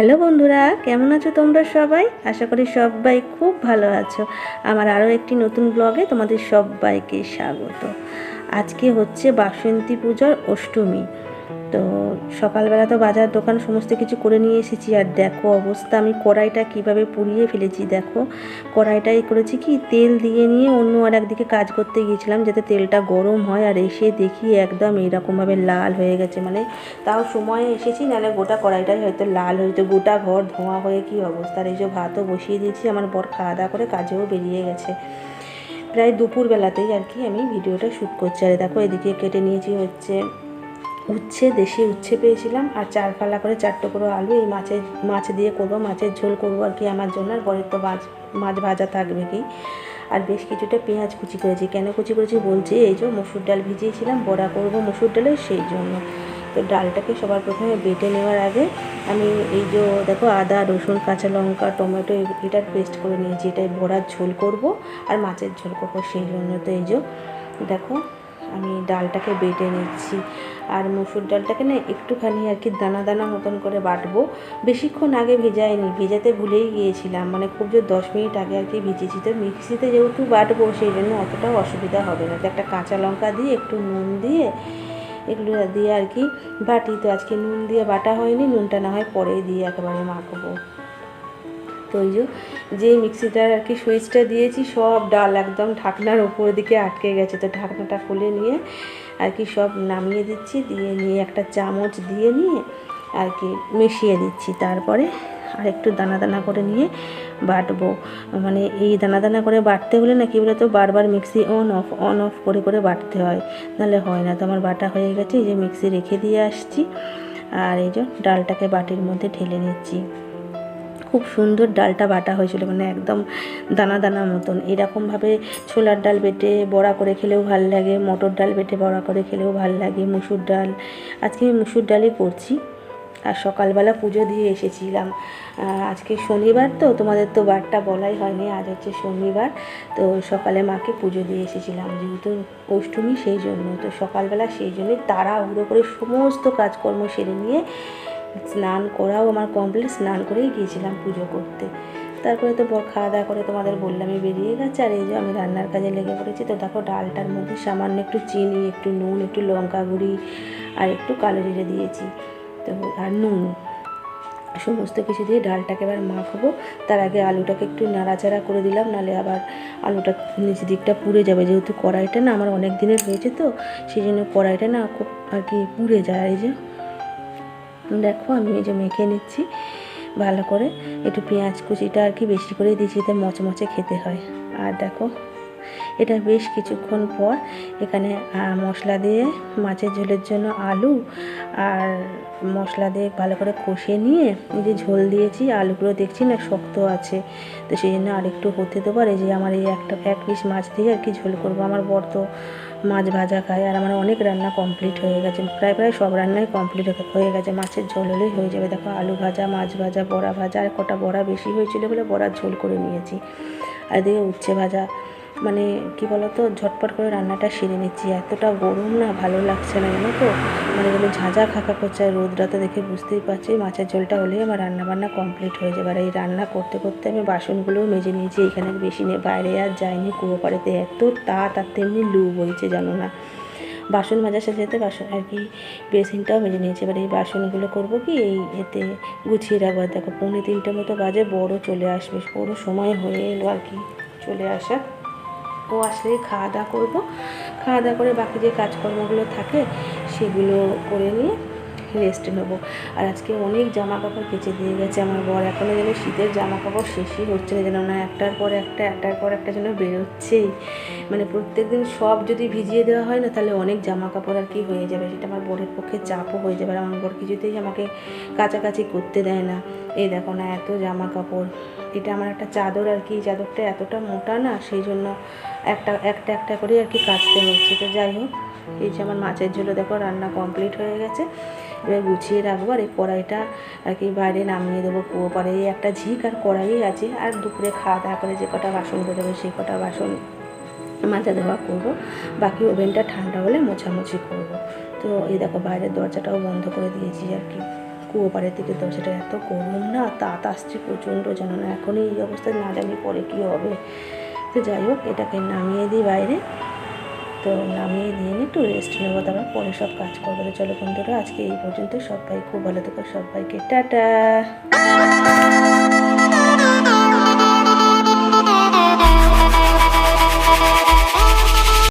Hello বন্ধুরা, কেমন আছো তোমরা সবাই? আশা করি সবাই খুব ভালো আছো। আমার আরও একটি নতুন ব্লগে তোমাদের সবাইকে স্বাগত। আজকে হচ্ছে বাসন্তী পূজার অষ্টমী। তো সকালবেলা তো বাজার দোকান সমস্ত কিছু করে নিয়ে এসেছি। আর দেখো অবস্থা, আমি কড়াইটা কিভাবে পুড়িয়ে ফেলেছি। দেখো কড়াইটাই করেছি কি, তেল দিয়ে নিয়ে অন্য আর একদিকে কাজ করতে গিয়েছিলাম যাতে তেলটা গরম হয়, আর এসে দেখি একদম এরকমভাবে লাল হয়ে গেছে। মানে তাও সময়ে এসেছি, নাহলে গোটা কড়াইটাই হয়তো লাল হয়তো, গোটা ঘর ধোঁয়া হয়ে কি অবস্থা। আর এই যে ভাতও বসিয়ে দিয়েছি, আমার বর খাওয়া দাওয়া করে কাজেও বেরিয়ে গেছে। প্রায় দুপুরবেলাতেই আর কি আমি ভিডিওটা শ্যুট করছি। আর দেখো এদিকে কেটে নিয়েছি হচ্ছে উচ্ছে, দেশি উচ্ছে পেয়েছিলাম, আর 4 ফালা করে 4 টুকরো আলু। এই মাছ দিয়ে করবো, মাছের ঝোল করবো আর কি আমার জন্য। আর বরের তো মাছ ভাজা থাকবে কি। আর বেশ কিছুটা পেঁয়াজ কুচি করেছি। কেন কুচি করেছি বলছি, এই যে মসুর ডাল ভিজিয়েছিলাম, বড়া করবো মসুর ডালের, সেই জন্য। তো ডালটাকে সবার প্রথমে বেটে নেওয়ার আগে আমি এই যে দেখো আদা, রসুন, কাঁচা লঙ্কা, টমেটো এটার পেস্ট করে নিয়েছি। এটাই বড়ার ঝোল করব আর মাছের ঝোল করবো, সেই জন্য। তো এই যে দেখো আমি ডালটাকে বেটে নিচ্ছি। আর মসুর ডালটাকে না একটুখানি আর কি দানা দানা মতন করে বাটবো। বেশিক্ষণ আগে ভেজাইনি, ভেজাতে ভুলেই গিয়েছিলাম। মানে খুব যে 10 মিনিট আগে আর কি ভিজেছি। তো মিক্সিতে যেহেতু বাটবো, সেই জন্য অতটাও অসুবিধা হবে না। তো একটা কাঁচা লঙ্কা দিয়ে একটু নুন দিয়ে এগুলো দিয়ে আর কি বাটি। তো আজকে নুন দিয়ে বাটা হয়নি, নুনটা না হয় পরে দিয়ে একেবারে মাখবো। তো ওই যে মিক্সিটার আর কি সুইচটা দিয়েছি, সব ডাল একদম ঢাকনার ওপর দিকে আটকে গেছে। তো ঢাকনাটা খুলে নিয়ে আর কি সব নামিয়ে দিচ্ছি, দিয়ে নিয়ে একটা চামচ দিয়ে নিয়ে আর কি মিশিয়ে দিচ্ছি। তারপরে আর একটু দানা দানা করে নিয়ে বাটবো। মানে এই দানা দানা করে বাটতে হলে না কি বলতো, বারবার মিক্সি অন অফ করে করে বাটতে হয়, নাহলে হয় না। তো আমার বাটা হয়ে গেছে, এই যে মিক্সি রেখে দিয়ে আসছি। আর এই যে ডালটাকে বাটির মধ্যে ঢেলে নিচ্ছি। খুব সুন্দর ডালটা বাটা হয়েছিল, মানে একদম দানা দানা মতন। এরকমভাবে ছোলার ডাল বেটে বড়া করে খেলেও ভাল লাগে, মটর ডাল বেটে বড়া করে খেলেও ভাল লাগে, মুসুর ডাল। আজকে আমি মুসুর ডালই করছি। আর সকালবেলা পুজো দিয়ে এসেছিলাম। আজকে শনিবার, তো তোমাদের তো বারটা বলাই হয়নি, আজ হচ্ছে শনিবার। তো সকালে মাকে পুজো দিয়ে এসেছিলাম, যেহেতু অষ্টমী সেই জন্য। তো সকালবেলা সেই জন্যই তাড়াহুড়ো করে সমস্ত কাজকর্ম সেরে নিয়ে স্নান করাও আমার কমপ্লিট, স্নান করেই গিয়েছিলাম পুজো করতে। তারপরে তো বর খাওয়া দাওয়া করে তোমাদের বললামই বেরিয়ে গেছে। আর এই যে আমি রান্নার কাজে লেগে পড়েছি। তো দেখো ডালটার মধ্যে সামান্য একটু চিনি, একটু নুন, একটু লঙ্কা গুঁড়ি আর একটু কালো জিরে দিয়েছি। তো আর নুন, সমস্ত কিছু দিয়ে ডালটাকে এবার মাখবো। তার আগে আলুটাকে একটু নাড়াচাড়া করে দিলাম, নাহলে আবার আলুটা নিচ দিকটা পুড়ে যাবে। যেহেতু কড়াইটা না আমার অনেক দিনের হয়েছে, তো সেই জন্য কড়াইটা না খুব আর কি পুড়ে যায়। আর এই যে দেখো আমি এই যে মেখে নিচ্ছি ভালো করে। একটু পেঁয়াজ কুচিটা আর কি বেশি করে দিয়েছি, এতে মচমচে খেতে হয়। আর দেখো এটা বেশ কিছুক্ষণ পর এখানে মশলা দিয়ে, মাছের ঝোলের জন্য আলু আর মশলা দিয়ে ভালো করে কষিয়ে নিয়ে এই যে ঝোল দিয়েছি। আলুগুলো দেখছি না শক্ত আছে, তো সেই জন্য আরেকটু হতে দেবো। আর এই যে আমার এই এক পিস মাছ দিয়ে আর কি ঝোল করবো। আমার বর তো মাছ ভাজা খায়, আর আমার অনেক রান্না কমপ্লিট হয়ে গেছে। প্রায় সব রান্নাই কমপ্লিট হয়ে গেছে, মাছের ঝোল হলেই হয়ে যাবে। দেখো আলু ভাজা, মাছ ভাজা, বড়া ভাজা, আর কটা বড়া বেশি হয়েছিল বলে বড়ার ঝোল করে নিয়েছি। আর এদিকে উচ্ছে ভাজা। মানে কি বলতো, ঝটপট করে রান্নাটা সেরে নিচ্ছি। এতটা গরম না, ভালো লাগছে না, জানো তো। মানে যেন ঝাঁঝা খাকা করছে। আর রোদটা দেখে বুঝতেই পারছি। মাছের ঝোলটা হলেই আমার রান্নাবান্না কমপ্লিট হয়ে যাবে। আর এই রান্না করতে করতে আমি বাসনগুলোও মেজে নিয়েছি। এখানে বেশি নেই, বাইরে আর যাইনি। কুয়ো পাড়েতে এত তাঁত আর তেমনি লু বইছে, জানো না। বাসন মাজার সাথে সাথে বাসন আর কি বেসিনটাও মেজে নিয়েছি। এবার এই বাসনগুলো করবো কি, এই এতে গুছিয়ে রাখবো। দেখো 2:45 মতো বাজে, বড় চলে আসবে, বড় সময় হয়ে এলো আর কি চলে আসা। ও আসলেই খাওয়া দাওয়া করবো। খাওয়া দাওয়া করে বাকি যে কাজকর্মগুলো থাকে সেগুলো করে নিয়ে রেস্ট নেবো। আর আজকে অনেক জামা কাপড় কেচে দিয়ে গেছে আমার বর। এখনও যেন শীতের জামা কাপড় শেষই হচ্ছে না, যেন না একটার পর একটা যেন বেরোচ্ছেই। মানে প্রত্যেক দিন সব যদি ভিজিয়ে দেওয়া হয় না, তাহলে অনেক জামা কাপড় আর কি হয়ে যাবে। সেটা আমার বরের পক্ষে চাপও হয়ে যাবে। আর আমার বর কিছুতেই আমাকে কাছাকাছি করতে দেয় না। এই দেখো না এত জামা কাপড়। এটা আমার একটা চাদর আর কি, চাদরটা এতটা মোটা না, সেই জন্য একটা করে আর কি কাচতে হচ্ছে। তো যাই হোক, এই যে আমার মাছের ঝোলও দেখো রান্না কমপ্লিট হয়ে গেছে। এবার গুছিয়ে রাখবো। আর এই কড়াইটা আর কি বাইরে নামিয়ে দেবো কুয়ো পাড়ে। এই একটা ঝিক আর কড়াই আছে। আর দুপুরে খাওয়া দাওয়া করে যে কটা বাসন বেরোবে সেই কটা বাসন মাজা দেওয়া করবো। বাকি ওভেনটা ঠান্ডা হলে মোছামুছি করবো। তো এই দেখো বাইরের দরজাটাও বন্ধ করে দিয়েছি আর কি। কুয়ো পাড়ের দিকে তো সেটা এত গরম না, তাত আসছে প্রচণ্ড, জানো না এখনই এই অবস্থায় না জানি পরে কী হবে। তো যাই হোক এটাকে নামিয়ে দিই বাইরে, তো নামিয়ে দিয়ে একটু রেস্ট নেবো, তারপর পরে সব কাজ করবো। তো চলো বন্ধুরা আজকে এই পর্যন্ত, সবাই খুব ভালো থেকো, সবাইকে টাটা।